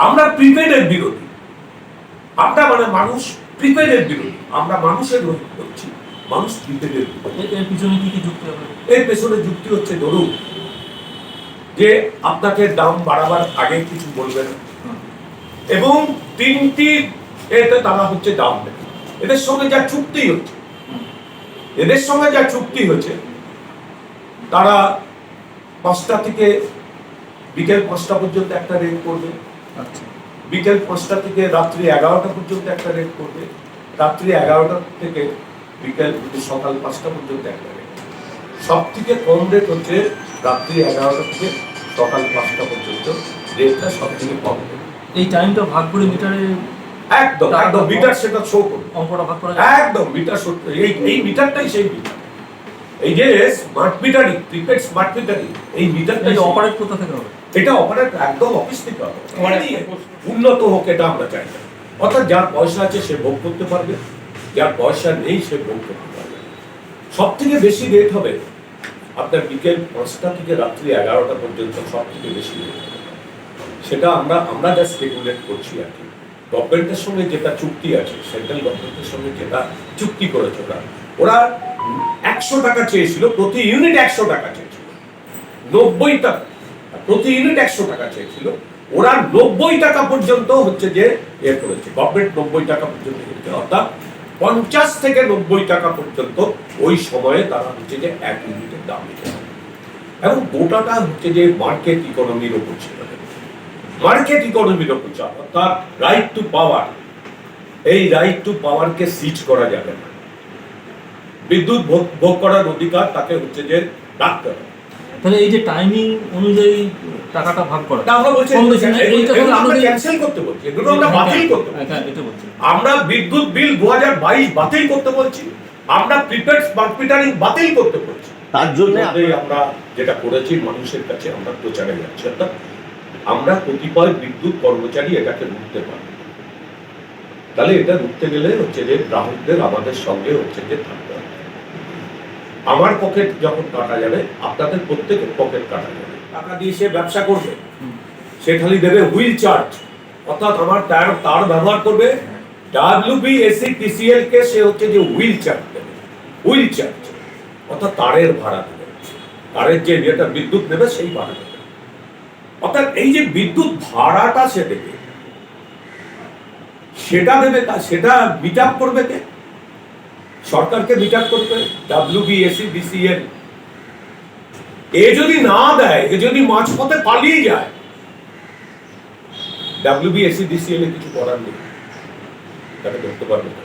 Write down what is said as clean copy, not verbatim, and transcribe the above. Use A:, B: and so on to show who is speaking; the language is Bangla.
A: আমরা প্রিপেডের বিরোধী, আমরা মানে মানুষ প্রিপেডের বিরোধী, আমরা মানুষের হচ্ছি, মানুষ প্রিপেডের বিরোধী।
B: এর পিছনে কি কি যুক্তি হবে?
A: এর পেছনে যুক্তি হচ্ছে ধরুন যে আপনাকে দাম বাড়াবার আগে কিছু বলবে না, এবং তিনটি এতে তারা হচ্ছে দাম দেবে। এদের সঙ্গে যা চুক্তি হচ্ছে, তারা 5টা থেকে বিকেল 5টা পর্যন্ত একটা রেট করবে, বিকেল 5টা থেকে রাত্রি 11টা পর্যন্ত একটা রেট করবে, রাত্রি 11টা থেকে বিকেল সকাল 5টা পর্যন্ত একটা রেট। সব থেকে কম রেট হচ্ছে রাত্রি 11টা থেকে সকাল 5টা পর্যন্ত, রেটটা সব থেকে কম।
B: এই টাইমটা ভাগ করে মিটারে
A: একদম একদম মিটার সেটা শো করবে,
B: অঙ্কটা ভাগ করা
A: একদম মিটার শো। এই মিটারটাই সেই মিটার, এই যে smart metering, prepaid smart metering, এই মিটারটাই
B: অপারেট কোথা থেকে হবে?
A: এটা অপারেট একদম অফিস থেকে হবে। উন্নত হোক এটা আমরা চাই না। অর্থাৎ যার পয়সা আছে সে ভোগ করতে পারবে, যার পয়সা নেই সে ভোগ করতে পারবে। সব থেকে বেশি রেট হবে আপনার বিকেল 5টা থেকে রাত্রি 11টা পর্যন্ত, সব থেকে বেশি রেট হবে। সেটা আমরা যা স্পেকুলেট করছি আর কি। গভর্নমেন্টের সঙ্গে যেটা চুক্তি আছে, সেন্ট্রাল গভর্নমেন্টের সঙ্গে যেটা চুক্তি করেছে ওরা 100 টাকা চেয়েছিল, প্রতি ইউনিট 100 টাকা চেয়েছিল, 90 টাকা প্রতি ইউনিট 100 টাকা চেয়েছিল, ওরা 90 টাকা পর্যন্ত হচ্ছে যে করেছে, গভর্নমেন্ট 90 টাকা পর্যন্ত করেছে। অর্থাৎ 50 থেকে 90 টাকা পর্যন্ত ওই সময়ে তারা হচ্ছে যে 1 ইউনিটের দাম দিতে হবে। এবং গোটাটা হচ্ছে যে মার্কেট ইকোনমির উপর ছিল, মার্কেট ইকোনমির উপর চাপ। অর্থাৎ রাইট টু পাওয়ার, এই রাইট টু পাওয়ারকে সিজ করা যাবে না। বিদ্যুৎ ভোগ করার অধিকার তাকে হচ্ছে যে রাখতে হবে।
B: তাহলে এই যে টাইমিং অনুযায়ী টাকাটা ভাগ করা,
A: আমরা বলছি আমরা ক্যান্সেল করতে বলছি, এগুলো আমরা বাতিল করতে বলছি। আমরা বিদ্যুৎ বিল 2022 বাতিল করতে বলছি, আমরা প্রিপেড স্মার্ট মিটারিং বাতিল করতে বলছি।
C: তার জন্য
A: আমরা যেটা করেছি মানুষের কাছে আমরা প্রচারে যাচ্ছি। অর্থাৎ আমরা কতিপয় বিদ্যুৎ কর্মচারী এটাকে রুখতে পারি, তাহলে এটা রুখতে গেলে হচ্ছে যে গ্রাহকদের আমাদের সঙ্গে হচ্ছে যে থাকতে হবে। আমার পকেট যখন কাটা যাবে, আপনাদের প্রত্যেকের পকেট কাটা যাবে। টাকা দিয়ে সে ব্যবসা করবে, সে খালি দেবে হুইল চার্জ, অর্থাৎ আমার তার ব্যবহার করবে, WBSETCL কে সে হচ্ছে যে হুইল চার্জ দেবে, হুইল চার্জ অর্থাৎ তারের ভাড়া দেবে, তারের যে যেটা বিদ্যুৎ নেবে সেই ভাড়া দেবে। অর্থাৎ এই যে বিদ্যুৎ ভাড়াটা সে দেবে, সেটা দেবে, সেটা মিট আপ করবে কে? সরকারকে মিট আপ করবে WBSETCL। এ যদি না দেয়, এ যদি মাঝপথে পালিয়ে যায়, WBSETCL এ কিছু করার নেই, তাকে ধরতে পারবে না।